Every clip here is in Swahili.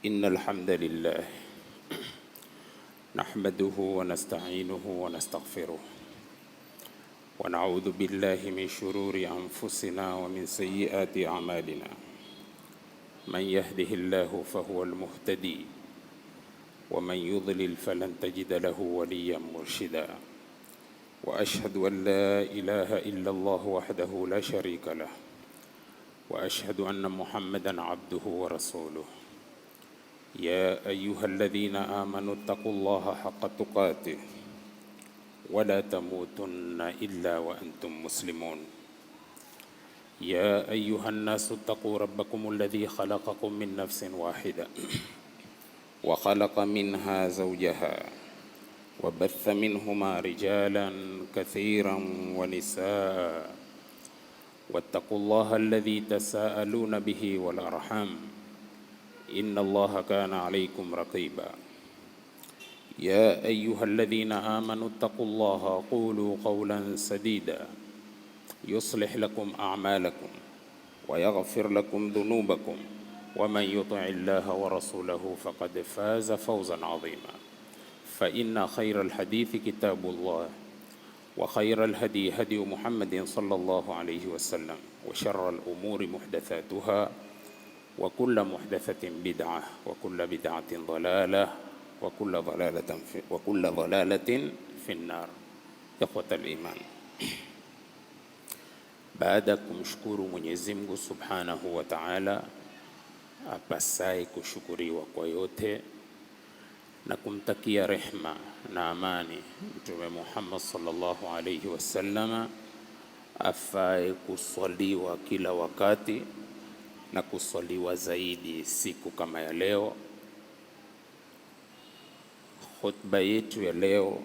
إن الحمد لله نحمده ونستعينه ونستغفره ونعوذ بالله من شرور أنفسنا ومن سيئات أعمالنا. من يهده الله فهو المهتدي ومن يضلل فلن تجد له وليا مرشدا. وأشهد أن لا إله إلا الله وحده لا شريك له وأشهد أن محمدا عبده ورسوله. يا أيها الذين آمنوا اتقوا الله حق تقاته ولا تموتن إلا وأنتم مسلمون. يا أيها الناس اتقوا ربكم الذي خلقكم من نفس واحدة وخلق منها زوجها وبث منهما رجالا كثيرا ونساء واتقوا الله الذي تساءلون به والأرحام إن الله كان عليكم رقيبا. يا أيها الذين آمنوا اتقوا الله قولوا قولا سديدا يصلح لكم أعمالكم ويغفر لكم ذنوبكم ومن يطع الله ورسوله فقد فاز فوزا عظيما. فإن خير الحديث كتاب الله وخير الهدي هدي محمد صلى الله عليه وسلم وشر الأمور محدثاتها وكل محدثة بدعة وكل بدعة ضلالة وكل ضلالة في النار. إخوة الإيمان, baada kumshukuru Mwenyezi Mungu Subhanahu wa Ta'ala apasaye kushukuriwa kwa yote na kumtakia rehma na amani Mtume Muhammad sallallahu alayhi wasallama afaye kuswaliwa kila wakati na kuswaliwa zaidi siku kama ya leo. Khutba yetu ya leo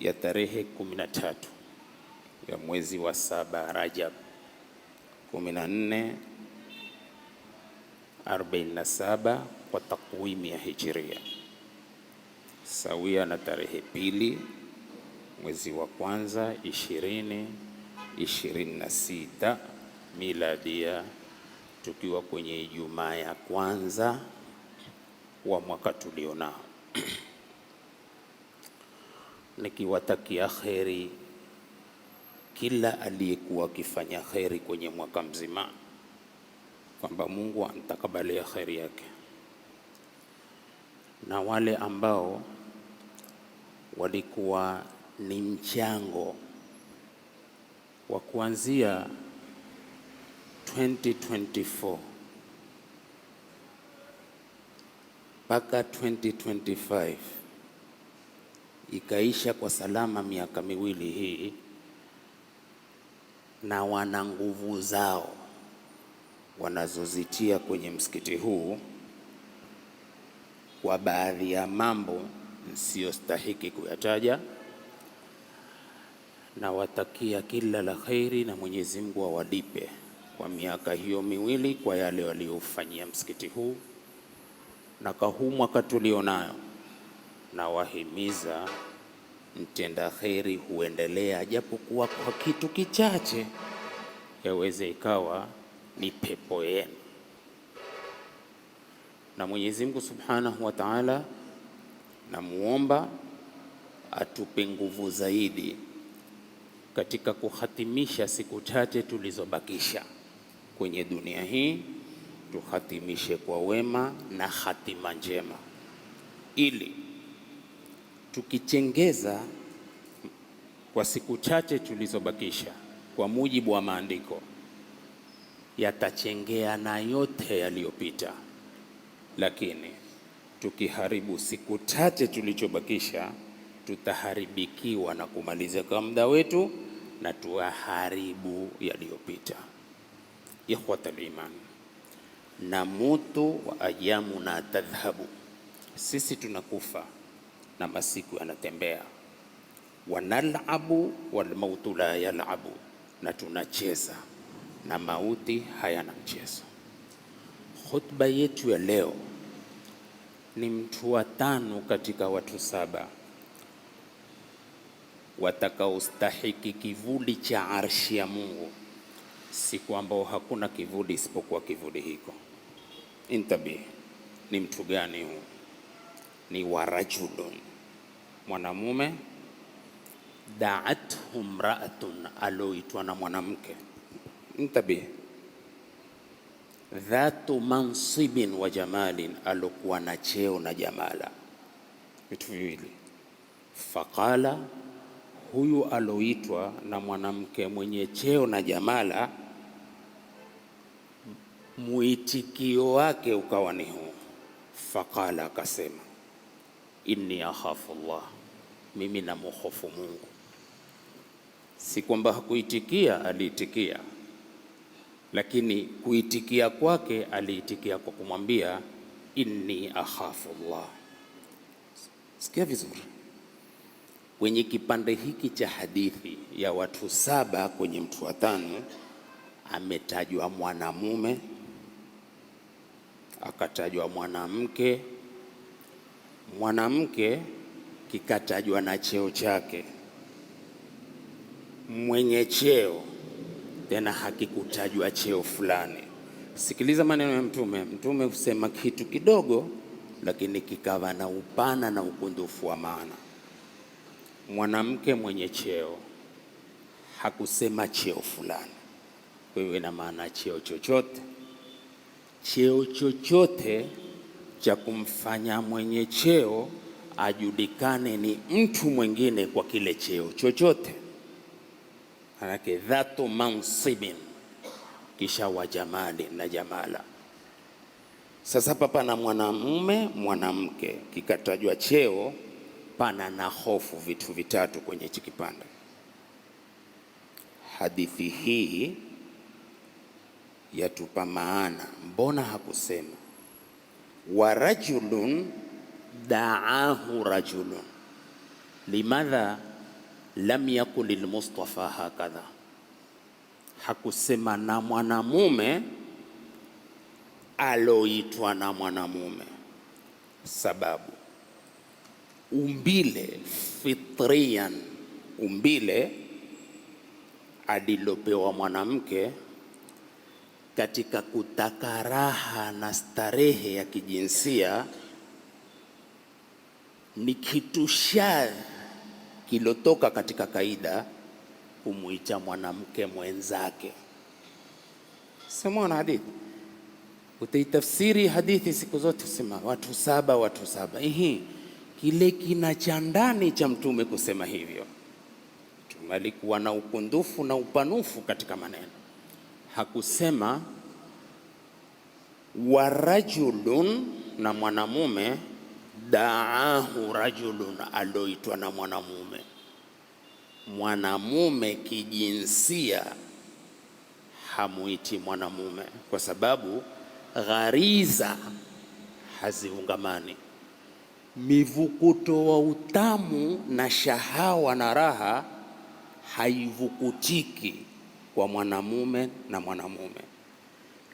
ya tarehe 13 ya mwezi wa 7 Rajab 1447 kwa takwimu ya Hijria, sawia na tarehe 2 mwezi wa kwanza 2026 miladia, tukiwa kwenye Ijumaa ya kwanza wa mwaka tulionao. Nikiwatakia kheri kila aliyekuwa akifanya kheri kwenye mwaka mzima, kwamba Mungu antakabalia kheri yake, na wale ambao walikuwa ni mchango wa kuanzia 2024 mpaka 2025 ikaisha kwa salama miaka miwili hii, na wana nguvu zao wanazozitia kwenye msikiti huu kwa baadhi ya mambo nisiyostahiki kuyataja, na watakia kila la khairi na Mwenyezi Mungu awalipe kwa miaka hiyo miwili kwa yale waliofanyia msikiti huu na kwa huu mwaka tulionayo. Na wahimiza mtenda kheri huendelea, japokuwa kwa kitu kichache, yaweze ikawa ni pepo yenu. Na Mwenyezi Mungu Subhanahu wa Ta'ala namuomba atupe nguvu zaidi katika kuhatimisha siku chache tulizobakisha kwenye dunia hii, tuhatimishe kwa wema na hatima njema, ili tukichengeza kwa siku chache tulizobakisha kwa mujibu wa maandiko, yatachengea na yote yaliyopita. Lakini tukiharibu siku chache tulichobakisha, tutaharibikiwa na kumaliza kwa muda wetu na tuharibu yaliyopita. Ikhwatal iman, namutu wa ayyamuna tadhhabu, sisi tunakufa na masiku yanatembea. Wanalabu walmautu la yalabu, na tunacheza na mauti hayana mchezo. Khutba yetu ya leo ni mtu wa 5 katika watu 7 watakaostahiki kivuli cha arshi ya Mungu, siku ambao hakuna kivuli isipokuwa kivuli hiko. Intabi, ni mtu gani huu? Ni warajulun, mwanamume, da'athu mra'atun, aloitwa na mwanamke. Ntabihi, dhatu mansibin wa jamalin, alokuwa na cheo na jamala, vitu viwili. Faqala, huyu aloitwa na mwanamke mwenye cheo na jamala, muitikio wake ukawa ni huu. Faqala, akasema, inni akhafu Allah, mimi namhofu Mungu. Si kwamba hakuitikia, aliitikia, lakini kuitikia kwake aliitikia kwa kumwambia inni akhafu Allah. Sikia vizuri, kwenye kipande hiki cha hadithi ya watu 7 kwenye mtu wa 5 ametajwa mwanamume, akatajwa mwanamke, mwanamke kikatajwa na cheo chake, mwenye cheo tena hakikutajwa cheo fulani. Sikiliza maneno ya Mtume. Mtume husema kitu kidogo, lakini kikawa na upana na ukundufu wa maana. Mwanamke mwenye cheo, hakusema cheo fulani. Kwa hiyo ina maana cheo chochote, cheo chochote cha kumfanya mwenye cheo ajulikane ni mtu mwingine kwa kile cheo chochote. Manake dhatu mansibin, kisha wa jamali na jamala. Sasa hapa pana mwanamume, mwanamke, kikatajwa cheo, pana na hofu, vitu vitatu kwenye hichi kipande. Hadithi hii yatupa maana, mbona hakusema wa rajulun da'ahu rajulun, limadha lam yakul lilmustafa hakadha? Hakusema na mwanamume aloitwa na mwanamume, sababu umbile fitrian, umbile alilopewa mwanamke katika kutaka raha na starehe ya kijinsia ni kitu shadhi kilotoka katika kaida kumuita mwanamke mwenzake. Sema hadithi, utaitafsiri hadithi siku zote usema watu 7 watu 7. Kile kina cha ndani cha Mtume kusema hivyo. Mtume alikuwa na ukundufu na upanufu katika maneno. Hakusema wa rajulun, na mwanamume, da'ahu rajulun, aloitwa na mwanamume. Mwanamume kijinsia hamuiti mwanamume, kwa sababu ghariza haziungamani. Mivukuto wa utamu na shahawa na raha haivukutiki kwa mwanamume na mwanamume.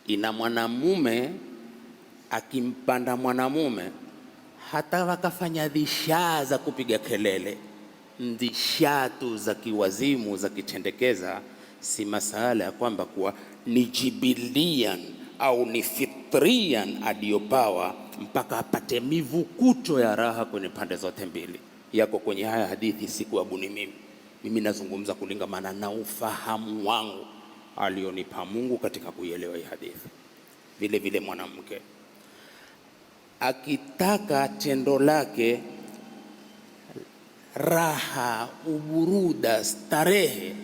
Ina mwanamume akimpanda mwanamume, hata wakafanya dhishaa za kupiga kelele, ndishatu za kiwazimu za kitendekeza, si masala ya kwamba kuwa ni jibilian au ni fitrian aliyopawa mpaka apate mivukuto ya raha kwenye pande zote mbili. Yako kwenye haya hadithi, sikuabuni mimi nazungumza kulingamana na ufahamu wangu alionipa Mungu katika kuielewa hii hadithi. Vile vile mwanamke akitaka tendo lake raha, uburuda, starehe,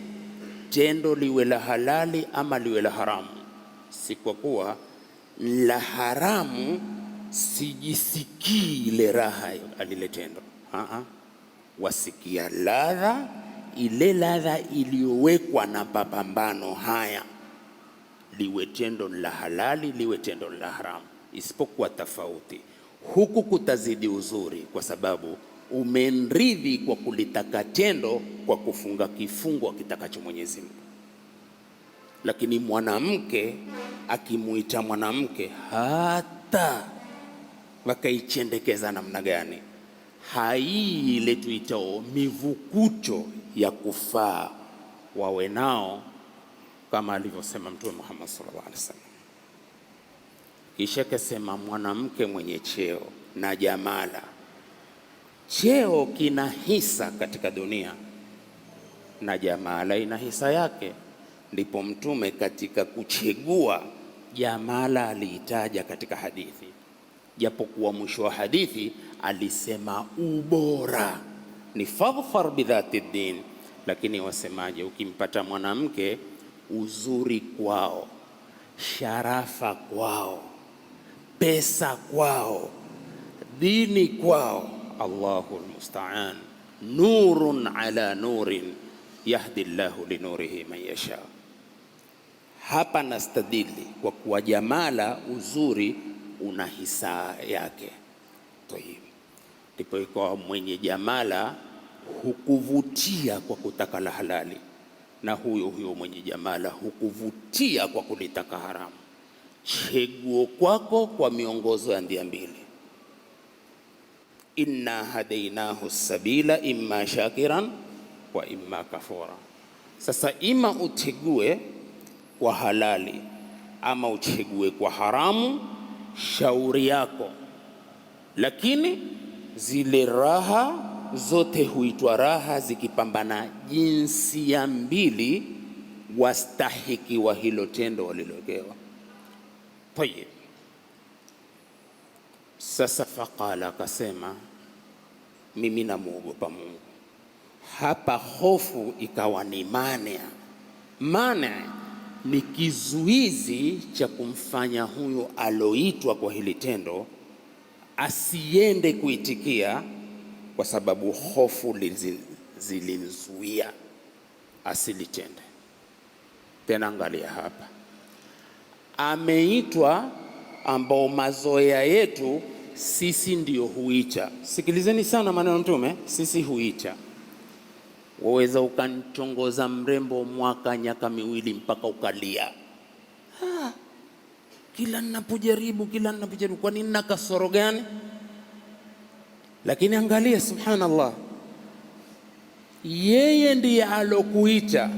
tendo liwe la halali ama liwe la haramu, si kwa kuwa la haramu sijisikii ile raha alile tendo. Wasikia ladha, ile ladha iliyowekwa na mapambano haya, liwe tendo la halali liwe tendo la haramu, isipokuwa tofauti huku kutazidi uzuri, kwa sababu umenridhi kwa kulitaka tendo kwa kufunga kifungo kitakacho Mwenyezi Mungu. Lakini mwanamke akimuita mwanamke, hata wakaichendekeza namna gani, hai ile tuitao mivukuto ya kufaa wawe nao, kama alivyosema Mtume Muhammad sallallahu alaihi wasallam. Kisha kasema mwanamke mwenye cheo na jamala. Cheo kina hisa katika dunia na jamala ina hisa yake. Ndipo Mtume katika kuchagua jamala aliitaja katika hadithi, japokuwa mwisho wa hadithi alisema ubora ni fadhfar bidhati din. Lakini wasemaje, ukimpata mwanamke uzuri kwao, sharafa kwao, pesa kwao, dini kwao, Allahu almusta'an, nurun ala nurin yahdi Allahu linurihi man yasha. Hapa nastadili kwa kuwa jamala, uzuri una hisa yake. Tayib, ndipo ikawa mwenye jamala hukuvutia kwa kutaka la halali, na huyo huyo mwenye jamala hukuvutia kwa kulitaka haramu. Chaguo kwako kwa miongozo ya ndia mbili, inna hadainahu sabila imma shakiran wa imma kafura. Sasa ima uchague kwa halali ama uchague kwa haramu, shauri yako. Lakini zile raha zote huitwa raha zikipambana jinsia mbili wastahiki wa hilo tendo walilogewa. Tayeb, sasa faqala, akasema mimi namuogopa Mungu. Hapa hofu ikawa ni mane. Mane ni kizuizi cha kumfanya huyo aloitwa kwa hili tendo asiende kuitikia, kwa sababu hofu zilimzuia asilitende. Tena angalia hapa, ameitwa ambao mazoea yetu sisi ndio huicha. Sikilizeni sana maneno Mtume, sisi huicha. Waweza ukanchongoza mrembo mwaka nyaka miwili mpaka ukalia, kila ninapojaribu, kwa nini? Na kasoro gani? Lakini angalia, subhanallah, yeye ndiye alokuita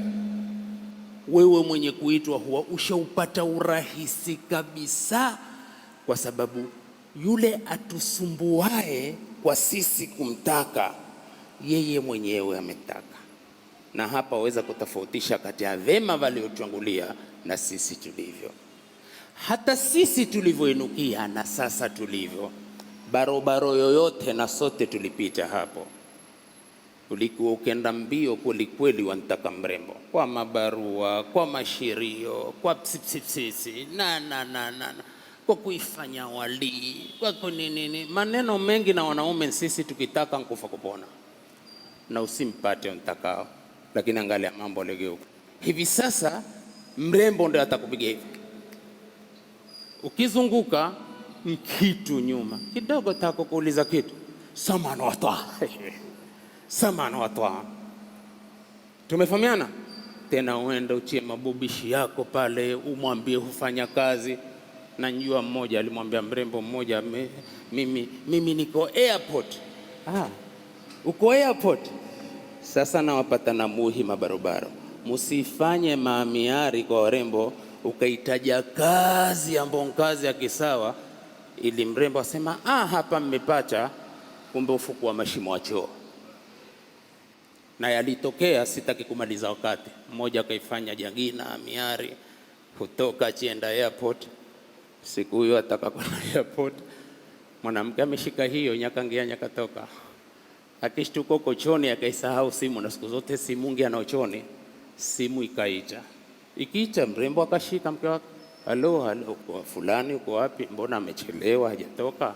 wewe. Mwenye kuitwa huwa ushaupata urahisi kabisa, kwa sababu yule atusumbuae kwa sisi kumtaka yeye mwenyewe ametaka. Na hapa waweza kutofautisha kati ya vema waliotangulia na sisi tulivyo. Hata sisi tulivyoinukia na sasa tulivyo, barobaro yoyote na sote tulipita hapo. Ulikuwa ukenda mbio kwelikweli, wanitaka mrembo kwa mabarua, kwa mashirio, kwa psipsipsisi na kwa kuifanya walii, kwa kunini, maneno mengi. Na wanaume sisi tukitaka nkufa kupona na usimpate untakao. Lakini angalia mambo legeuka hivi sasa, mrembo ndio atakupiga hivi, ukizunguka kitu nyuma kidogo, tako kuuliza kitu samana wata samana wata. Tumefahamiana? Tena uende uchie mabubishi yako pale, umwambie hufanya kazi. Na njua mmoja alimwambia mrembo mmoja, mimi niko airport. Uko airport? Sasa nawapata na muhi mabarobaro, musifanye maamiari kwa warembo ukaitaja kazi ambao kazi ya kisawa, ili mrembo asema hapa mmepata, kumbe ufuku wa mashimo wa choo. Na yalitokea, sitaki kumaliza wakati, mmoja akaifanya jangina amiari, kutoka chienda airport. Siku hiyo ataka kwenda airport, mwanamke ameshika hiyo nyakangia nyakatoka, akishtuka uko choni akaisahau simu, na siku zote simungi anaochoni. Simu ikiita mrembo akashika, mke wake, halo, kwa fulani uko wapi? Mbona amechelewa hajatoka?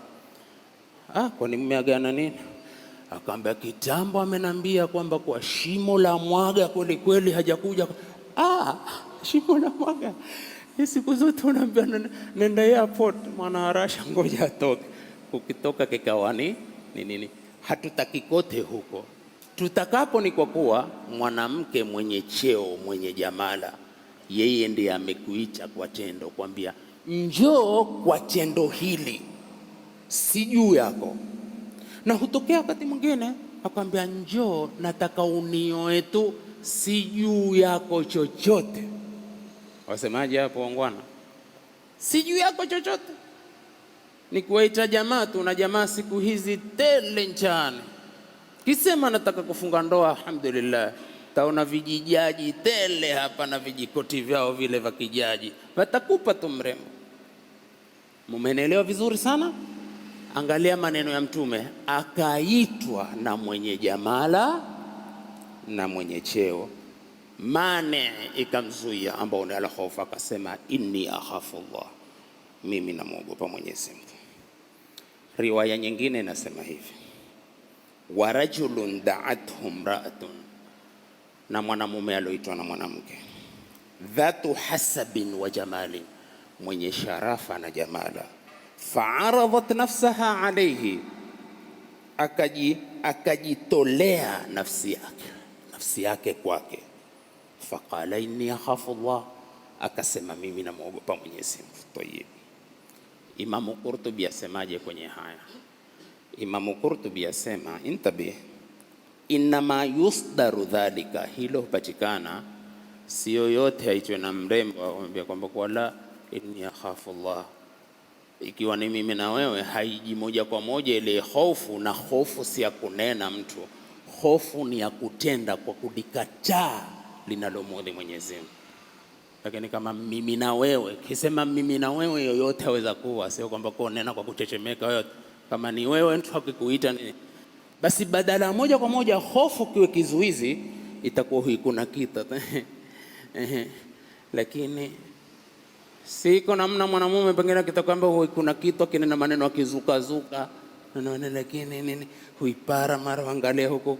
Kwani mmeagana nini? Akaambia kitambo amenambia kwamba kwa shimo la mwaga kweli kweli hajakuja. Shimo la mwaga, siku zote unaambia nenda airport, mwana harasha ngoja atoke. Ukitoka kikawani nini? Hatutaki kote huko. Tutakapo ni kwa kuwa mwanamke mwenye cheo, mwenye jamala, yeye ndiye amekuita kwa tendo, kwambia njoo kwa tendo hili, si juu yako. Na hutokea wakati mwingine akwambia njoo, nataka unioe tu, si juu yako chochote. Wasemaje hapo wangwana? Si juu yako chochote. ni kuwaita jamaa tu, na jamaa siku hizi tele nchani. Kisema nataka kufunga ndoa, alhamdulillah, taona vijijaji tele hapa na vijikoti vyao vile vya kijaji, watakupa tu mrembo. Mumenelewa vizuri sana? Angalia maneno ya Mtume, akaitwa na mwenye jamala na mwenye cheo, mane ikamzuia, ambao ni al-khawf, akasema inni akhafu Allah, mimi namuogopa Mwenyezi Mungu. Riwaya nyingine inasema hivi, wa rajulun da'athu imra'atun, na mwanamume aloitwa na mwanamke, dhatu hasabin wa jamalin, mwenye sharafa na jamala, fa'aradat nafsaha alayhi, akajitolea nafsi yake kwake. Faqala inni akhafu Allah, akasema mimi namuogopa Mwenyezi Mungu. Tayeb, Imamu Qurtubi asemaje kwenye haya? Imamu Qurtubi asema intabi, inma yusdaru dhalika, hilo hupatikana, sio yote aitwe na mrembo amwambia kwamba kwa la inni akhafu Allah. Ikiwa ni mimi na wewe, haiji moja kwa moja ile hofu, na hofu si ya kunena mtu, hofu ni ya kutenda kwa kudikataa linalomudhi Mwenyezi Mungu. Lakini kama mimi na wewe, kisema mimi na wewe, yoyote aweza kuwa, sio kwamba kwa nena kwa kuchechemeka yote. Kama ni wewe mtu akikuita nini, basi badala moja kwa moja hofu kiwe kizuizi, itakuwa hui kuna kita lakini siko namna mwanamume pengine kitakwambia hui kuna kitu kinena maneno akizuka naona, lakini nini huipara mara angalia huko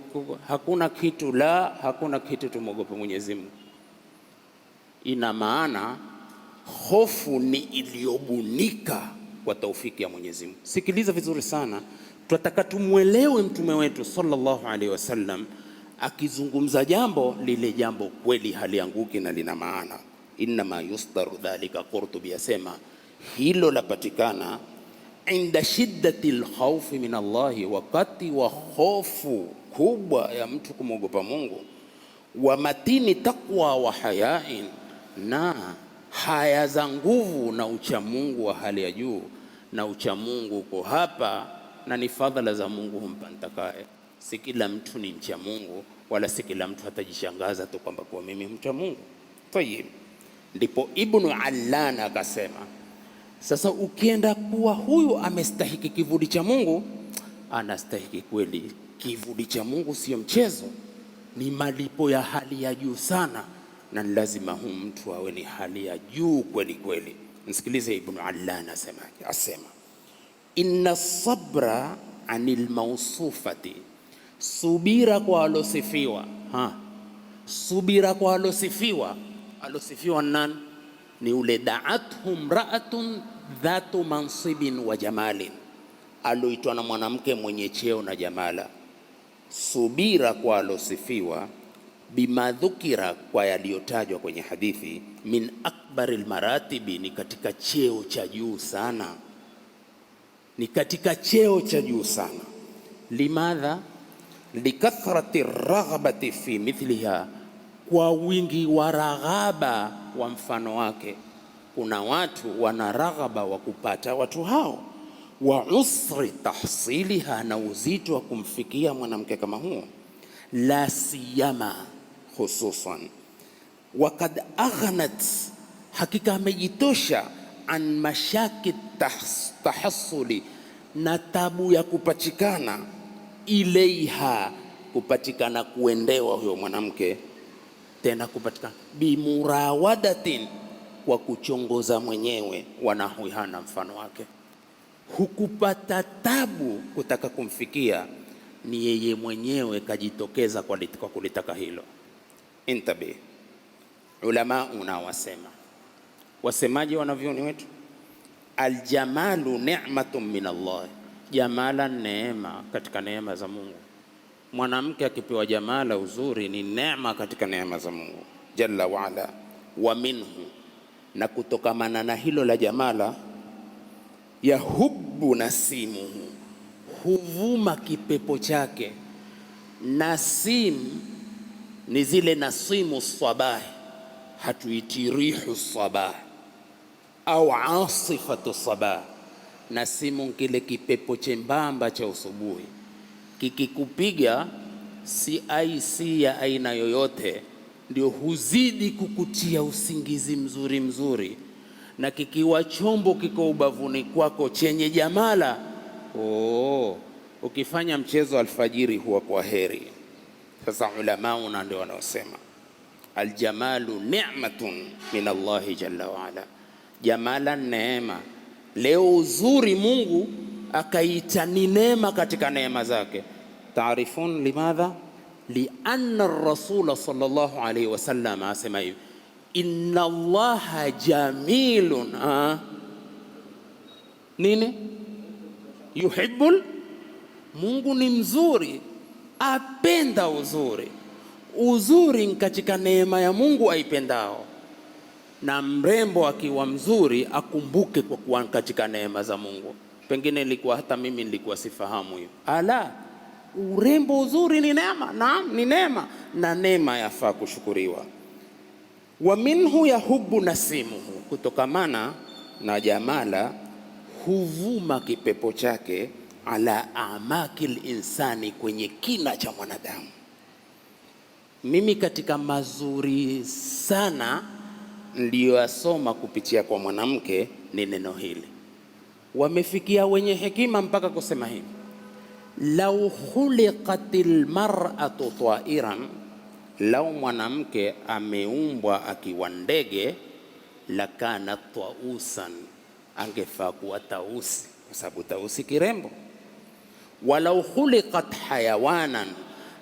hakuna kitu, la hakuna kitu, tumogope Mwenyezi Mungu. Ina maana hofu ni iliyobunika kwa taufiki ya Mwenyezi Mungu. Sikiliza vizuri sana, tunataka tumuelewe mtume wetu sallallahu alaihi wasallam akizungumza jambo, lile jambo kweli halianguki na lina maana. Inma yusdaru dhalika, Qurtubi asema hilo lapatikana inda shiddati alkhawfi min Allah, wakati wa hofu kubwa ya mtu kumwogopa Mungu, wa matini taqwa wa hayain, na haya za nguvu na uchamungu wa hali ya juu. Na uchamungu uko hapa na ni fadhala za Mungu humpa ntakaye. Si kila mtu ni mcha Mungu, wala si kila mtu hatajishangaza tu kwamba kwa mimi mcha Mungu. Tayeb, ndipo Ibn Allan akasema, sasa ukienda kuwa huyu amestahiki kivuli cha Mungu, anastahiki kweli kivuli cha Mungu, sio mchezo, ni malipo ya hali ya juu sana, na lazima huyu mtu awe ni hali ya juu kweli kweli. Msikilize Ibn Allan asema inna sabra anil mawsufati, subira kwa alosifiwa. Subira kwa alosifiwa. Alosifiwa nani? Ni ule da'athum ra'atun dhatu mansibin wa jamalin, aloitwa na mwanamke mwenye cheo na jamala. Subira kwa alosifiwa, bima dhukira, kwa yaliyotajwa kwenye hadithi, min akbaril maratibi, ni katika cheo cha juu sana, ni katika cheo cha juu sana. Limadha? Likathrati raghabati fi mithliha, kwa wingi wa raghaba wa mfano wake. Kuna watu wana raghaba wa kupata watu hao, wa usri tahsiliha, na uzito wa kumfikia mwanamke kama huo. La siyama hususan, wakad aghnat, hakika amejitosha, an mashaki tahassuli, na tabu ya kupatikana, ilaiha, kupatikana kuendewa huyo mwanamke, tena kupatikana bimurawadatin, kwa kuchongoza mwenyewe, wanahuihana mfano wake. Hukupata tabu kutaka kumfikia, ni yeye mwenyewe kajitokeza kwa kulitaka hilo. Intabi, ulama unawasema, wasemaji wanavyoni wetu, aljamalu ni'matun min Allah, jamala neema katika neema za Mungu. Mwanamke akipewa jamala, uzuri, ni neema katika neema za Mungu jalla wa ala. Wa minhu, na kutokamana na hilo la jamala, yahubbu nasimuhu, huvuma kipepo chake. Nasim ni zile nasimu sabahi, hatuiti rihu sabah au asifatu sabah, Nasimu kile kipepo chembamba cha usubuhi, kikikupiga CIC ya aina yoyote, ndio huzidi kukutia usingizi mzuri mzuri, na kikiwa chombo kiko ubavuni kwako chenye jamala, ukifanya mchezo alfajiri huwa kwa heri. Sasa ulamauna ndio wanaosema aljamalu ni'matun min Allahi jalla wa ala, jamala neema. Leo uzuri Mungu akaita ni neema katika neema zake. Taarifun limadha? Lianna ar-rasul sallallahu alayhi wasallam asema hivi, inna Allaha jamilun nini yuhibbul, Mungu ni mzuri, apenda uzuri. Uzuri katika neema ya Mungu aipendao, na mrembo akiwa mzuri akumbuke kwa kuwa katika neema za Mungu. Pengine ilikuwa hata mimi nilikuwa sifahamu hiyo. Ala, urembo uzuri ni neema. Naam, ni neema, na neema yafaa kushukuriwa. Wa minhu yahubu nasimuhu, kutokamana na jamala huvuma kipepo chake ala amakil insani, kwenye kina cha mwanadamu. Mimi katika mazuri sana niliyoyasoma kupitia kwa mwanamke ni neno hili. Wamefikia wenye hekima mpaka kusema hivi, lau khuliqatil mar'atu ta'iran, lau mwanamke ameumbwa akiwa ndege, lakana tausan, angefaa kuwa tausi, kwa sababu tausi kirembo. Walau khuliqat hayawanan,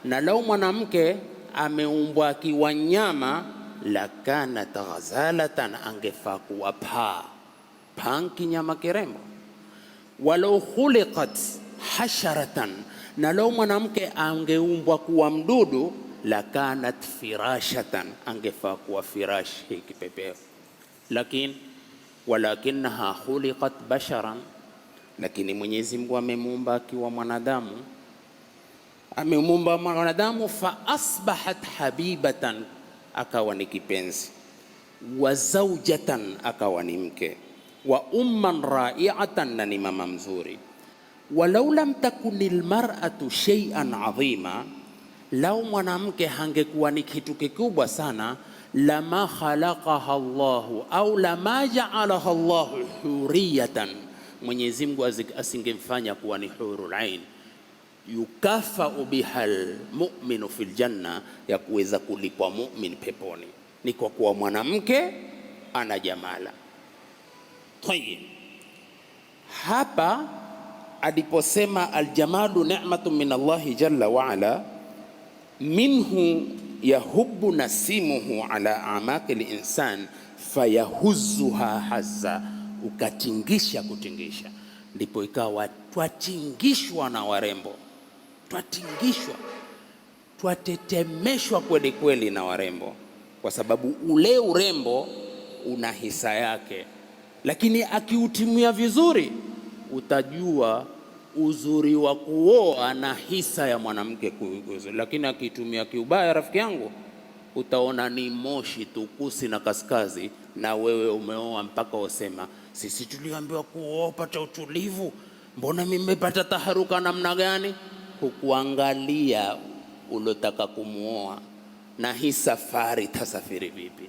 na lau mwanamke ameumbwa akiwa nyama, lakanat ghazalatan, angefaa kuwa paa. Panki nyama kirembo. Walau khuliqat hasharatan, na lau mwanamke angeumbwa kuwa mdudu, lakanat firashatan, angefaa kuwa firash, hii kipepeo. Walakinaha khuliqat basharan, lakini Mwenyezi Mungu amemuumba akiwa mwanadamu. Amemuumba mwanadamu, fa asbahat habibatan, akawa ni kipenzi, wa zawjatan, akawa ni mke, wa umman ra'iatan, na ni mama mzuri. Walau lam takunil mar'atu shay'an adhima, lau mwanamke hangekuwa ni kitu kikubwa sana, lama khalaqaha Allahu au lama ja'alaha Allahu huriyatan, Mwenyezi Mungu asingemfanya kuwa ni hurul ain, yukafau bihal mu'minu fil janna, ya kuweza kulipwa mu'min peponi, ni kwa kuwa mwanamke ana jamala. Tayyib, hapa aliposema aljamalu ni'matun min Allahi jalla wa ala, minhu yahubu nasimuhu ala amaki linsan fayahuzuha hazza, ukatingisha kutingisha. Ndipo ikawa twatingishwa na warembo, twatingishwa, twatetemeshwa kweli kweli na warembo, kwa sababu ule urembo una hisa yake, lakini akiutimia vizuri utajua uzuri wa kuoa na hisa ya mwanamke kuiguza. Lakini akitumia kiubaya, rafiki yangu, utaona ni moshi tu kusi na kaskazi, na wewe umeoa mpaka usema sisi tuliambiwa kuoa pata utulivu, mbona mimi nimepata taharuka namna gani? Hukuangalia ulotaka kumuoa na hii safari tasafiri vipi.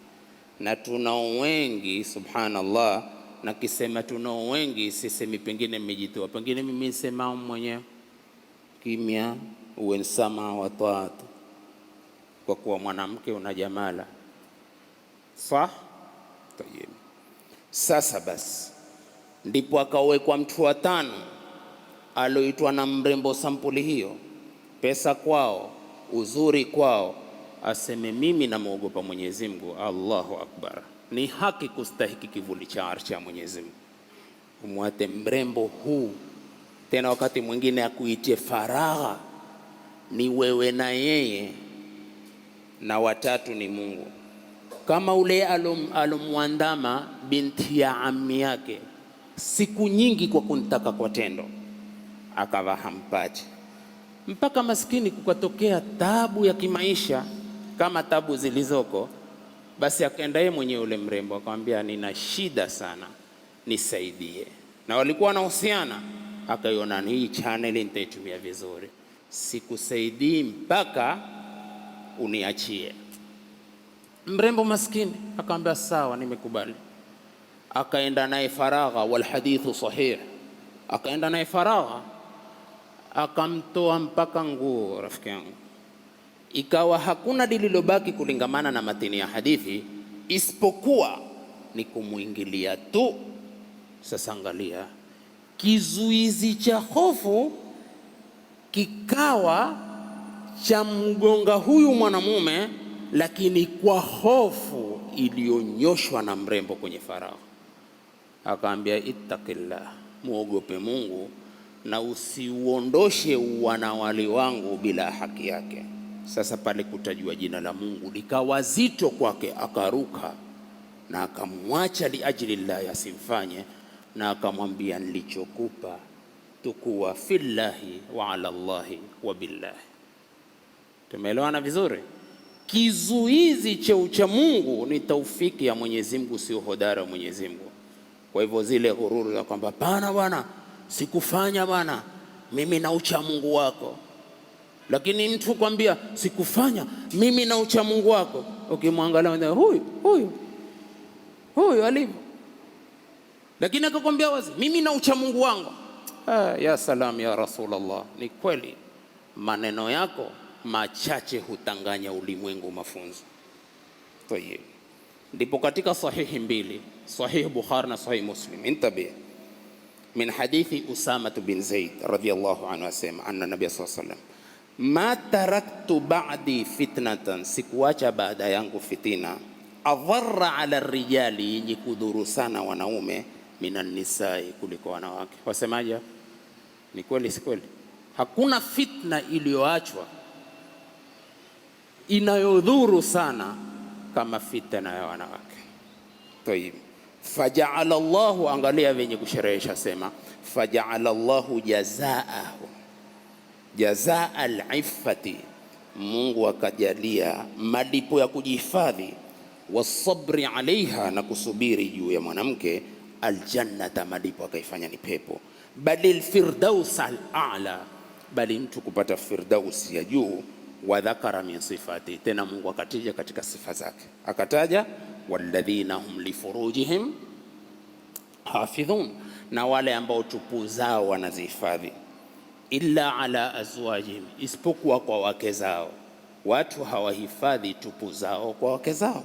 Na tunao wengi, subhanallah, na kisema tunao wengi, sisemi pengine mmejitoa, pengine mimi nisema mwenyewe kimya, uwe nsama wa taatu, kwa kuwa mwanamke una jamala. Sah? Tayyib. Sasa basi ndipo akawekwa mtu wa tano aloitwa na mrembo sampuli hiyo, pesa kwao, uzuri kwao, aseme mimi namuogopa Mwenyezi Mungu. Allahu akbar! Ni haki kustahiki kivuli cha arshi ya Mwenyezi Mungu. Umwate mrembo huu tena, wakati mwingine akuitie faragha, ni wewe na yeye, na watatu ni Mungu. Kama ule alomwandama binti ya ammi yake siku nyingi kwa kuntaka kwa tendo, akawa hampati, mpaka maskini kukatokea tabu ya kimaisha kama tabu zilizoko. Basi akaenda yeye mwenyewe ule mrembo akamwambia, nina shida sana, nisaidie. na walikuwa wanahusiana. Akaiona hii channel nitaitumia vizuri, sikusaidii mpaka uniachie. Mrembo maskini akamwambia sawa, nimekubali. Akaenda naye faragha, wal hadithu sahih. Akaenda naye faragha, akamtoa mpaka nguo, rafiki yangu. Ikawa hakuna lililobaki kulingamana na matini ya hadithi isipokuwa ni kumuingilia tu. Sasa angalia, kizuizi cha hofu kikawa cha mgonga huyu mwanamume, lakini kwa hofu iliyonyoshwa na mrembo kwenye faragha. Akaambia ittaqillah, muogope Mungu na usiuondoshe wanawali wangu bila haki yake. Sasa pale kutajua jina la Mungu likawa zito kwake, akaruka na akamwacha liajli Allah asimfanye, na akamwambia nilichokupa tukuwa fillahi wa ala Allahi wa billahi. Tumeelewana vizuri? Kizuizi cha ucha Mungu ni taufiki ya Mwenyezi Mungu, sio hodari wa Mwenyezi Mungu. Kwa hivyo zile ghururi ya kwamba pana bwana sikufanya bwana mimi na ucha Mungu wako, lakini mtu kwambia sikufanya mimi na ucha Mungu wako, ukimwangalia huyu alivyo, lakini akakwambia wazi mimi na ucha Mungu wangu. Ya salam ya Rasulullah, ni kweli maneno yako machache hutanganya ulimwengu mafunzo. Tayeb, ndipo katika sahihi mbili, sahih Bukhari na sahih Muslim, intabi min hadithi Usama bin Zaid radhiyallahu anhu asema anna nabiy sallallahu alayhi wasallam ma taraktu ba'di fitnatan, sikuacha baada yangu fitina, adharra ala rijali, yenye kudhuru sana wanaume, minan nisai, kuliko wanawake. Wasemaje? Ni kweli si kweli? Hakuna fitna iliyoachwa inayodhuru sana kama fitna ya wanawake. Tayib, faja'ala Allahu, angalia venye kusherehesha, sema faja'ala Allahu jazaahu jazaa al-iffati, Mungu akajalia malipo ya kujihifadhi, wasabri alaiha, na kusubiri juu ya mwanamke, aljannata, malipo akaifanya ni pepo, bali firdaus al-a'la, bali mtu kupata firdaus ya juu. Wa dhakara min sifati, tena Mungu akataja katika sifa zake, akataja walladhina hum li furujihim hafidhun, na wale ambao tupu zao wanazihifadhi, illa ala azwajihim, isipokuwa kwa wake zao. Watu hawahifadhi tupu zao kwa wake zao.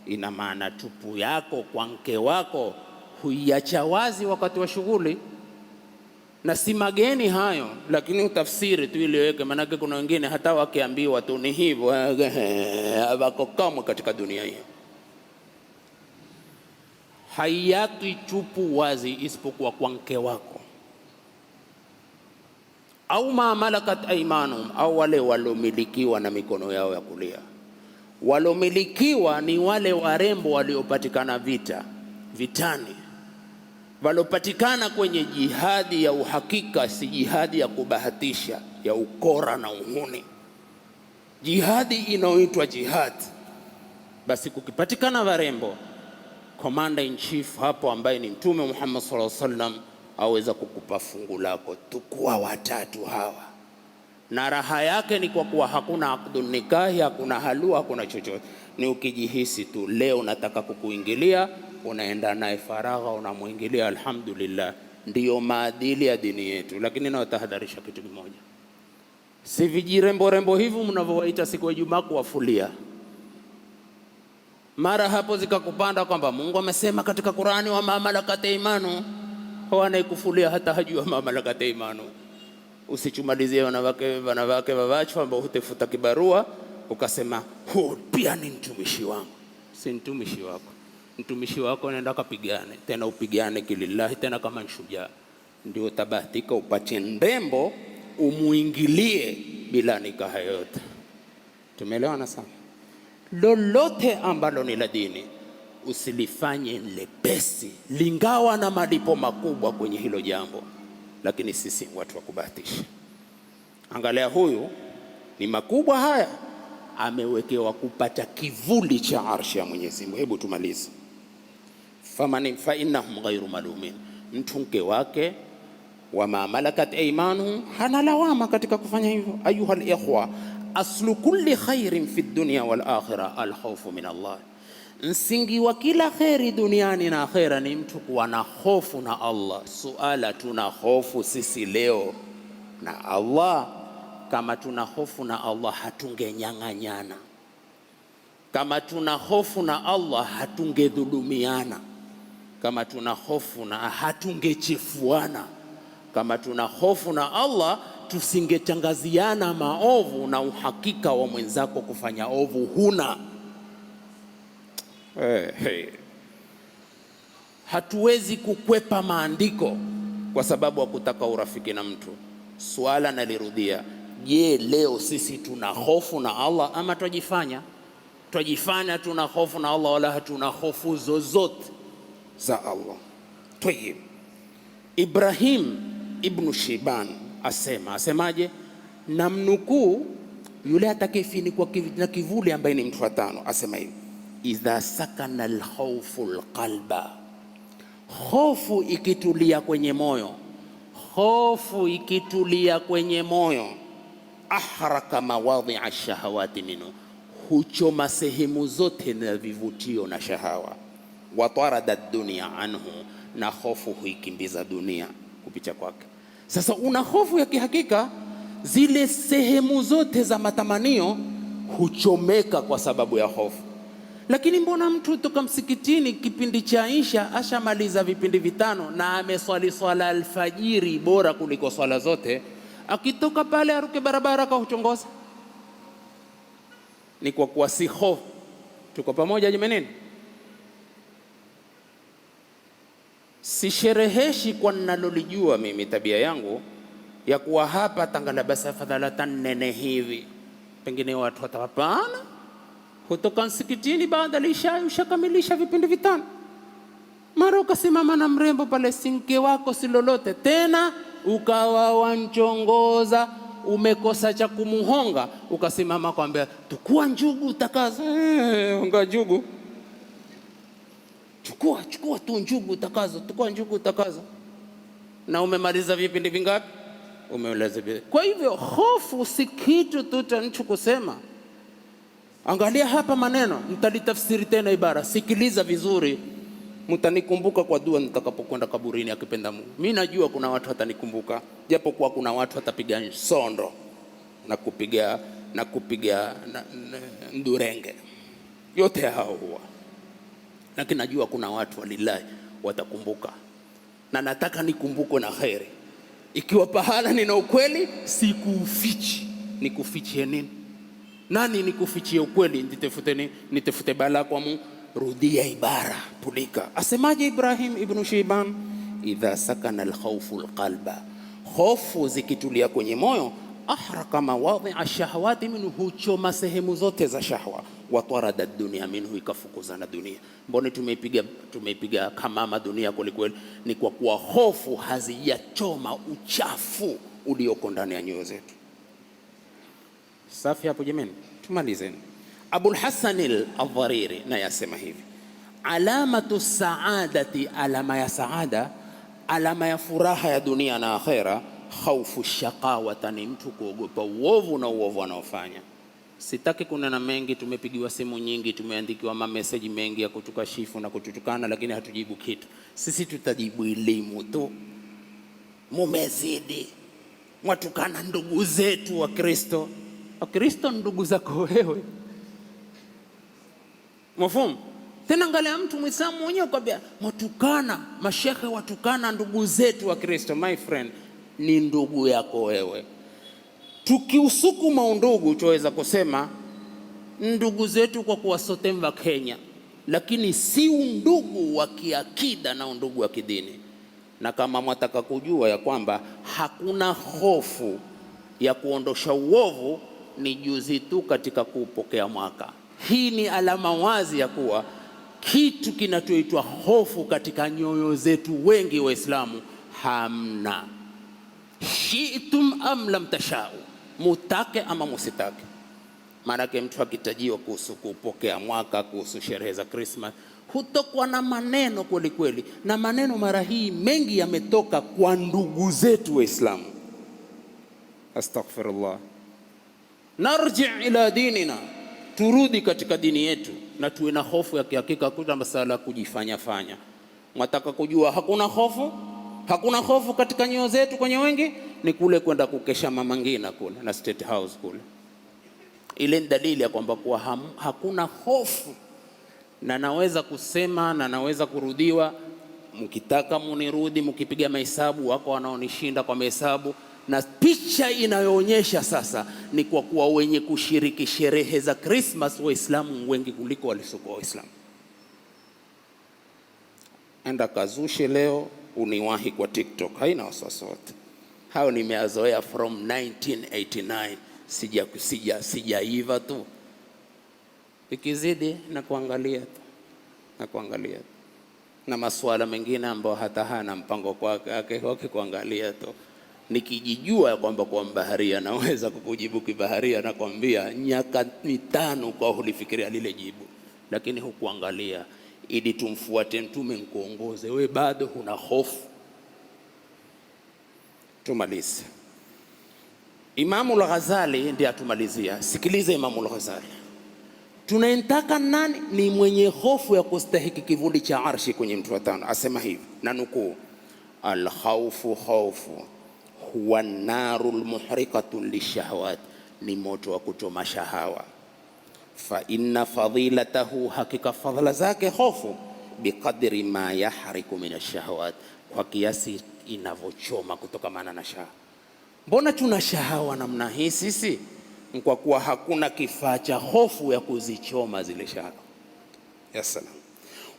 Ina maana tupu yako kwa mke wako huiacha wazi wakati wa shughuli, na si mageni hayo, lakini utafsiri tu ileweke. Manake kuna wengine hata wakiambiwa tu ni hivyo wako kamwe katika dunia hiyo. Hayati tupu wazi isipokuwa kwa mke wako, au ma malakat aymanum, au wale walomilikiwa na mikono yao ya kulia. Walomilikiwa ni wale warembo waliopatikana vitani, walopatikana kwenye jihadi ya uhakika, si jihadi ya kubahatisha ya ukora na uhuni, jihadi inayoitwa jihad. Basi kukipatikana warembo, commander in chief hapo ambaye ni Mtume Muhammad sallallahu alaihi wasallam aweza kukupa fungu lako, tukua watatu hawa, na raha yake ni kwa kuwa hakuna akdun nikahi, hakuna halua, hakuna chochote. Ni ukijihisi tu leo nataka kukuingilia, unaenda naye faragha, unamuingilia. Alhamdulillah, ndiyo maadili ya dini yetu. Lakini nawatahadharisha kitu kimoja, si vijirembo rembo hivi mnavyowaita siku ya Ijumaa kuwafulia, mara hapo zikakupanda kwamba Mungu amesema katika Qur'ani wa ma malakat aymanu, anayekufulia hata hajua ma malakat aymanu. Usichumalizie wanawake wawacho ambao hutefuta kibarua ukasema huo pia ni mtumishi wangu. Si mtumishi wako. Mtumishi wako nenda kapigane, tena upigane kilillahi, tena kama shujaa, ndio tabahatika upate ndembo umuingilie bila nikaha yote. Tumeelewana sana? Lolote ambalo ni la dini usilifanye lepesi, lingawa na malipo makubwa kwenye hilo jambo, lakini sisi watu wa kubahatisha. Angalia, huyu ni makubwa haya, amewekewa kupata kivuli cha arshi ya Mwenyezi Mungu. Hebu tumalize. Fa innahum ghayru malumin, mtu mke wake, wama malakat aymanuhum, hana lawama katika kufanya hivyo. Ayuha al-ikhwa, aslu kulli khairin fi dunya wal akhirah al khawfu min Allah. Msingi wa kila kheri duniani na akhera ni mtu kuwa na hofu na Allah. Suala, tuna hofu sisi leo na Allah? Kama tuna hofu na Allah hatungenyang'anyana. Kama tuna hofu na Allah hatungedhulumiana. Kama tuna hofu na hatungechefuana. Kama tuna hofu na Allah tusingetangaziana maovu, na uhakika wa mwenzako kufanya ovu huna. Hatuwezi kukwepa maandiko kwa sababu ya kutaka urafiki na mtu. Swala nalirudia, je, leo sisi tuna hofu na Allah ama twajifanya tuna hofu na Allah, wala hatuna hofu zozote za Allah? Tayeb, Ibrahim ibn Shiban asemaje? Namnukuu yule atakayefunikwa na kivuli ambaye ni mtu wa tano, asema hivi: idha sakana alkhawfu alqalba, hofu ikitulia kwenye moyo, hofu ikitulia kwenye moyo, ahraka mawadhi'a shahawati minhu, huchoma sehemu zote na vivutio na shahawa, wa tarada dunya anhu, na hofu huikimbiza dunia kupitia kwake. Sasa una hofu ya kihakika, zile sehemu zote za matamanio huchomeka kwa sababu ya hofu. Lakini mbona mtu toka msikitini kipindi cha Isha ashamaliza vipindi vitano na ameswali swala alfajiri bora kuliko swala zote, akitoka pale aruke barabara kauchongoza? Ni kwa kuwa si hofu. Tuko pamoja jamani? Sishereheshi kwa ninalolijua mimi, tabia yangu ya kuwa hapa Tangala basi afadhalatan nene hivi, pengine watu watapana. Hutoka msikitini baada ya Isha ushakamilisha vipindi vitano, mara ukasimama na mrembo pale, sinke wako si lolote tena, ukawa wanchongoza, umekosa cha kumuhonga, ukasimama kwambia tukua njugu utakaza. Honga njugu, chukua tu njugu utakaza, tukua njugu utakaza. Na umemaliza vipindi vingapi? Umemaliza vipindi. Kwa hivyo hofu si kitu tu cha mtu kusema. Angalia hapa maneno, mtalitafsiri tena ibara. Sikiliza vizuri, mtanikumbuka kwa dua nitakapokwenda kaburini akipenda Mungu. Mimi najua kuna watu watanikumbuka, japo kwa kuna watu watapiga sondo na kupiga ndurenge, yote hao huwa. Lakini najua kuna watu walillahi watakumbuka, na nataka nikumbukwe na khairi. Ikiwa pahala nina ukweli sikufichi, nikufichie nini? Nani nikufichie ukweli? Nitafute bala kwa Mungu? Rudia ibara, pulika. Asemaje Ibrahim ibn Shiban? Idha sakana alkhawfu alqalba, hofu zikitulia kwenye moyo, ahraka mawadhi'a shahawati minhu, huchoma sehemu zote za shahwa, wa tarada dunya minhu, ikafukuza na dunia. Mbona tumeipiga kamama dunia kwelikweli? Ni kwa kuwa hofu hazijachoma uchafu ulioko ndani ya nyoyo zetu. Safi hapo jamani, tumalizeni. Abul Hasan al-Dhariri na yasema hivi: alamatu saadati, alama ya saada, alama ya furaha ya dunia na akhera, khawfu shaqawata, ni mtu kuogopa uovu na uovu anaofanya. Sitaki kunena mengi, tumepigiwa simu nyingi, tumeandikiwa message mengi ya kutukashifu na kututukana, lakini hatujibu kitu. Sisi tutajibu elimu tu. Mumezidi, mwatukana ndugu zetu wa Kristo. Wakristo ndugu zako wewe, mfumo tena. Angalia mtu Muislamu mwenyewe kwambia mwatukana mashehe, watukana ndugu zetu wa Kristo. My friend, ni ndugu yako wewe. Tukiusukuma undugu tuweza kusema ndugu zetu kwa kuwa sote mva Kenya, lakini si undugu wa kiakida na undugu wa kidini. Na kama mwataka kujua ya kwamba hakuna hofu ya kuondosha uovu, ni juzi tu katika kuupokea mwaka. Hii ni alama wazi ya kuwa kitu kinachoitwa hofu katika nyoyo zetu wengi Waislamu hamna. Shi'tum am lam tashau, mutake ama musitake. Maanake mtu akitajiwa kuhusu kupokea mwaka, kuhusu sherehe za Christmas, hutokwa na maneno kweli kweli, na maneno mara hii mengi yametoka kwa ndugu zetu Waislamu. Astaghfirullah. Narji ila dinina, turudi katika dini yetu na tuwe na hofu ya kihakika, kuna masala kujifanya fanya. Mwataka kujua hakuna hofu? Hakuna hofu katika nyoyo zetu kwenye wengi, ni kule kwenda kukesha Mama Ngina kule na State House kule. Ile ni dalili ya kwamba kuwa hakuna hofu. Na naweza kusema na naweza kurudiwa, mkitaka munirudi, mkipiga mahesabu, wako wanaonishinda kwa mahesabu, na picha inayoonyesha sasa ni kwa kuwa wenye kushiriki sherehe za Christmas Waislamu wengi kuliko walisokuwa Waislamu. Enda kazushe leo uniwahi kwa TikTok, haina wasiwasi wote. Hao nimeazoea from 1989, sijaiva tu. Ikizidi na kuangalia tu. Na masuala mengine ambayo hata hana mpango kwake kuangalia tu. Nikijijua kwamba kwa baharia naweza kukujibu kibaharia, na kwambia nyaka 5 kwa ulifikiria lile jibu, lakini hukuangalia ili tumfuate mtume nkuongoze. We bado huna hofu. Tumalize. Imamu al-Ghazali ndiye atumalizia. Sikiliza Imamu al-Ghazali. Tunayemtaka nani? Ni mwenye hofu ya kustahiki kivuli cha arshi kwenye mtu wa 5. Asema hivi na nukuu: al-khawfu khawfu huwa an-naru al-muhriqatu lishahawat, ni moto wa kuchoma shahawa. Fa inna fadilatahu, hakika fadhila zake hofu, biqadri ma yahriku min ash-shahawat, kwa kiasi inavyochoma kutokamana na shahawa. Mbona tuna shahawa namna hii sisi? Kwa kuwa hakuna kifaa cha hofu ya kuzichoma zile shahawa. Ya salam.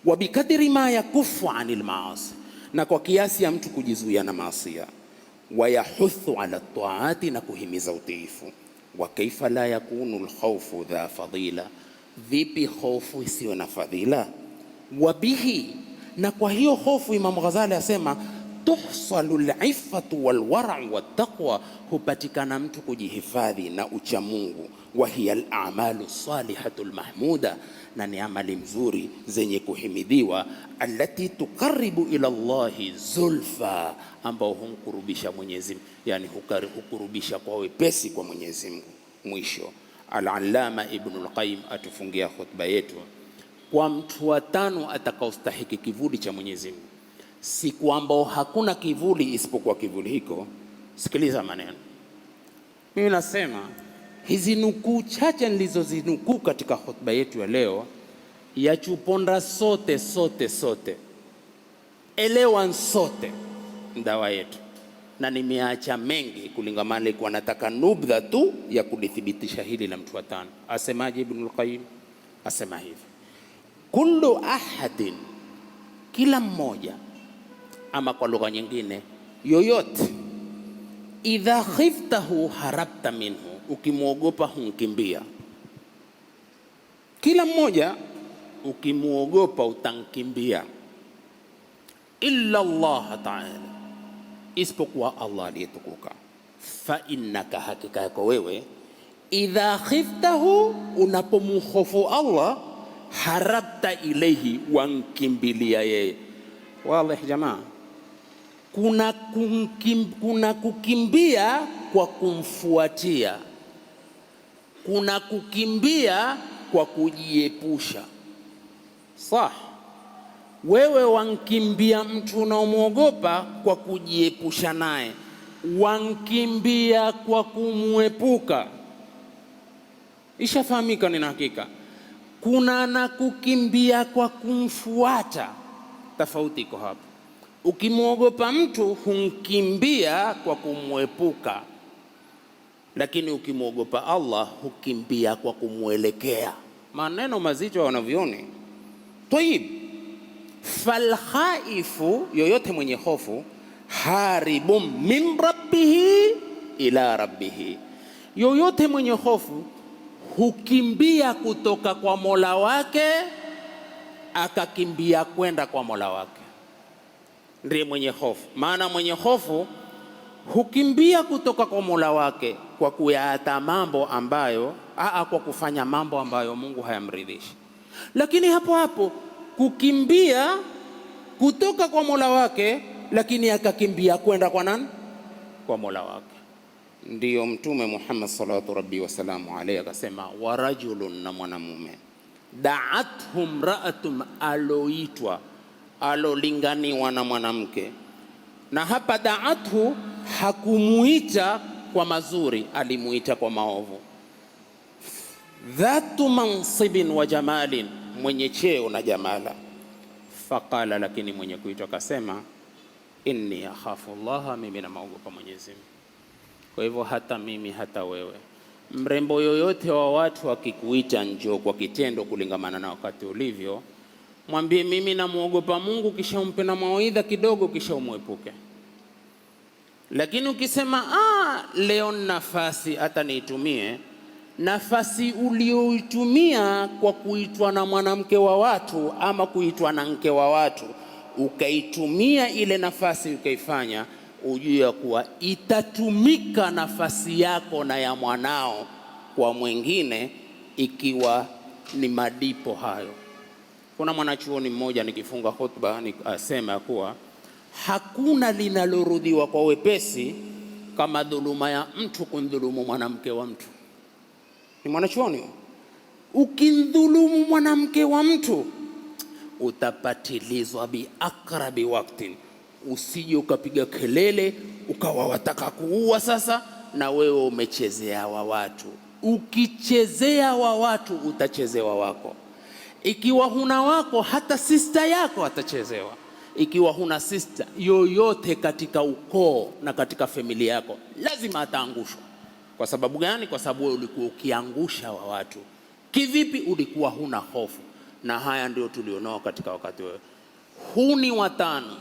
Wa bikadri ma yakufu anil maasi, na kwa kiasi ya mtu kujizuia na maasi. Wa yahuthu ala taati, na kuhimiza utiifu. Wa kaifa la yakunu alkhawfu dha fadila, vipi hofu isiyo na fadhila? Wa bihi, na kwa hiyo hofu Imam Ghazali asema tuhsalu al-iffatu wal-wara'u wat-taqwa, hupatikana mtu kujihifadhi na ucha Mungu. Wa hiya al-a'malu salihatu al-mahmuda, na ni amali mzuri zenye kuhimidiwa. Allati tuqarribu ila Allahi zulfa, ambao humkurubisha Mwenyezi Mungu, yani hukurubisha kwa wepesi kwa Mwenyezi Mungu. Mwisho al-Allama Ibn al-Qayyim atufungia khutba yetu kwa mtu wa 5 atakaostahiki kivuli cha Mwenyezi Mungu, siku ambao hakuna kivuli isipokuwa kivuli hiko. Sikiliza maneno. Mimi nasema hizi nukuu chache nilizozinukuu katika hotuba yetu ya leo yachuponda sote elewa sote ndawa yetu, na nimeacha mengi kulingamana kwa nataka nubdha tu ya kulithibitisha hili la mtu wa 5. Asemaje Ibn al-Qayyim? Asema hivi: kullu ahadin, kila mmoja, ama kwa lugha nyingine yoyote, idha khiftahu harabta minhu, ukimwogopa humkimbia. Kila mmoja ukimwogopa utankimbia. Illa Allah ta'ala, isipokuwa Allah aliyetukuka. Fa innaka, hakika yako wewe, idha khiftahu, unapomhofu Allah, harabta ilayhi, wankimbilia yeye. Wallahi jamaa, kuna kukimbia kwa kumfuatia, kuna kukimbia kwa kujiepusha. Sah, wewe wankimbia mtu unaomwogopa kwa kujiepusha naye, wankimbia kwa kumwepuka. Ishafahamika ni hakika. Kuna na kukimbia kwa kumfuata, tofauti iko hapa. Ukimwogopa mtu humkimbia kwa kumwepuka, lakini ukimwogopa Allah hukimbia kwa kumwelekea. Maneno mazito wanavyoni. Tayib, falkhaifu, yoyote mwenye hofu, haribum min rabbihi ila rabbihi, yoyote mwenye hofu hukimbia kutoka kwa Mola wake akakimbia kwenda kwa Mola wake. Ndiye mwenye hofu. Maana mwenye hofu hukimbia kutoka kwa Mola wake kwa kuyaacha mambo ambayo kwa kufanya mambo ambayo Mungu hayamridhishi. Lakini hapo hapo kukimbia kutoka kwa Mola wake, lakini akakimbia kwenda kwa nani? Kwa Mola wake. Ndiyo Mtume Muhammad sallallahu rabbi wasalamu alayhi akasema, wa rajulun, na mwanamume, da'athum ra'atum, aloitwa alolinganiwa na mwanamke. Na hapa da'athu hakumuita kwa mazuri, alimuita kwa maovu. Dhatu mansibin wa jamalin, mwenye cheo na jamala. Faqala, lakini mwenye kuitwa akasema, inni akhafu Allah, mimi namuogopa Mwenyezi Mungu. Kwa hivyo hata mimi hata wewe, mrembo yoyote wa watu akikuita njoo kwa kitendo kulingamana na wakati ulivyo, mwambie mimi namuogopa Mungu, kisha umpe na mawaidha kidogo, kisha umwepuke. Lakini ukisema leo nafasi hata niitumie, nafasi ulioitumia kwa kuitwa na mwanamke wa watu ama kuitwa na mke wa watu, ukaitumia ile nafasi ukaifanya, ujue kuwa itatumika nafasi yako na ya mwanao kwa mwingine, ikiwa ni madipo hayo. Kuna mwanachuoni mmoja nikifunga hotuba asema kuwa hakuna linalorudhiwa kwa wepesi kama dhuluma ya mtu kundhulumu mwanamke wa mtu. Ni mwanachuoni. Ukindhulumu mwanamke wa mtu utapatilizwa bi akrabi waktin. Usije ukapiga kelele ukawa wataka kuua sasa, na wewe umechezea wa watu. Ukichezea wa watu utachezewa wako. Ikiwa huna wako, hata sister yako atachezewa. Ikiwa huna sister yoyote katika ukoo na katika familia yako, lazima ataangushwa. Kwa sababu gani? Kwa sababu ulikuwa ukiangusha wa watu. Kivipi? Ulikuwa huna hofu. Na haya ndio tulionao katika wakati wewe. Huni watano,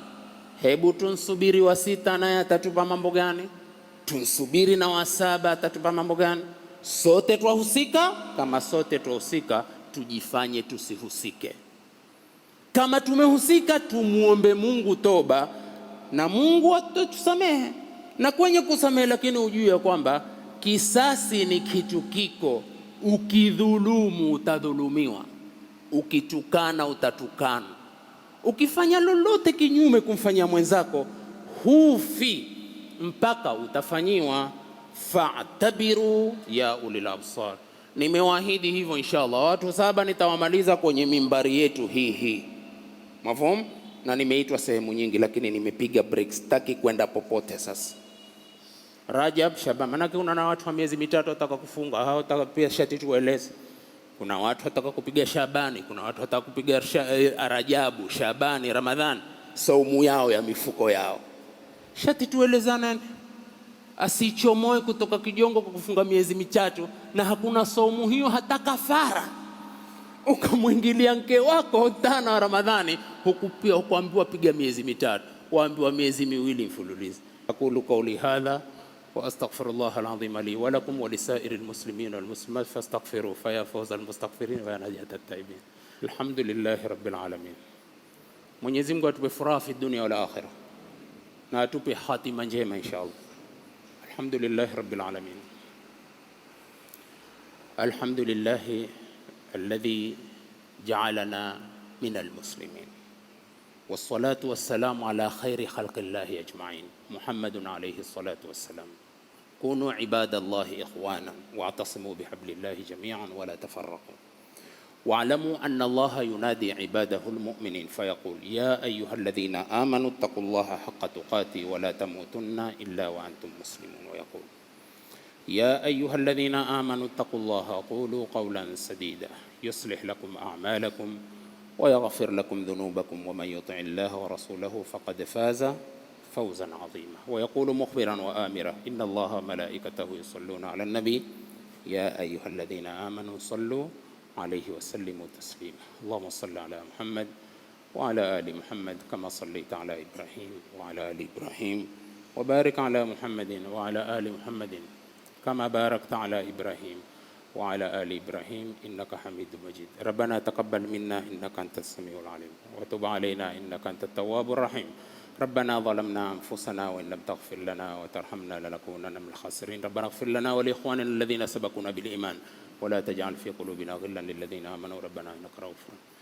hebu tunsubiri wa sita, naye atatupa mambo gani? Tunsubiri na wa saba, atatupa mambo gani? Sote twahusika. Kama sote twahusika, tujifanye tusihusike. Kama tumehusika, tumuombe Mungu toba, na Mungu atatusamehe. Na kwenye kusamehe, lakini ujue kwamba kisasi ni kitu kiko. Ukidhulumu utadhulumiwa, ukitukana utatukana, ukifanya lolote kinyume kumfanyia mwenzako hufi mpaka utafanyiwa. Fa'tabiru ya ulil absar. Nimewaahidi hivyo inshallah. Watu 7 nitawamaliza kwenye mimbari yetu hii. Mafhumu? Na nimeitwa sehemu nyingi, lakini nimepiga breaks, sitaki kwenda popote sasa. Rajab, Shaban, manake kuna na watu wa miezi mitatu wataka kufunga, hao wataka pia shati tueleze. Kuna watu wataka kupiga Shabani, kuna watu wataka kupiga Rajabu, Shabani, Ramadhani, saumu yao ya mifuko yao. Shati tuelezana, asichomoe kutoka kijongo kwa kufunga miezi mitatu na hakuna saumu hiyo hata kafara. Ukamwingilia mke wako tana wa Ramadhani, hukupia kuambiwa piga miezi mitatu, waambiwa miezi miwili mfululizo. Aqulu qawli hadha wa astaghfirullah alazim li wa lakum wa lisairil muslimin wal muslimat fastaghfiru fa ya fawzal mustaghfirin wa ya najatat taibin. Alhamdulillahi rabbil alamin. Mwenyezi Mungu atupe furaha fi dunya wal akhirah na atupe hatima njema inshallah. Alhamdulillahi rabbil alamin. Alhamdulillahi alladhi ja'alana minal muslimin. Wassalatu wassalamu ala khairi khalqillahi ajma'in. Muhammadun alayhi salatu wassalam. Kunu ibadallahi ikhwana wa'tasimu bihablillahi jami'an wa la tafarraqu. Wa'lamu anna Allaha yunadi ibadahu almu'minin fayaqul ya ayyuhalladhina amanu ittaqullaha haqqa tuqati wa la tamutunna illa wa antum muslimun. Wa yaqul ya ayyuhalladhina amanu ittaqullaha qulu qawlan sadida yuslih lakum a'malakum wa yaghfir lakum dhunubakum wa man yuti'illaha wa rasulahu faqad faza fawzan 'azima. Wa yaqulu mukhbiran wa amira inna Allaha wa malaikatahu yusalluna 'alan nabi ya ayyuhalladhina amanu sallu عليه وسلم تسليما. اللهم صل على محمد وعلى آل محمد كما صليت على إبراهيم وعلى آل إبراهيم وبارك على محمد وعلى آل محمد كما باركت على إبراهيم وعلى آل إبراهيم إنك حميد مجيد. ربنا تقبل منا إنك أنت السميع العليم وتب علينا إنك أنت التواب الرحيم. ربنا ظلمنا أنفسنا وإن لم تغفر لنا وترحمنا لنكونن من الخاسرين. ربنا اغفر لنا ولإخواننا الذين سبقونا بالإيمان ولا تجعل في قلوبنا غلا للذين آمنوا ربنا إنك رؤوف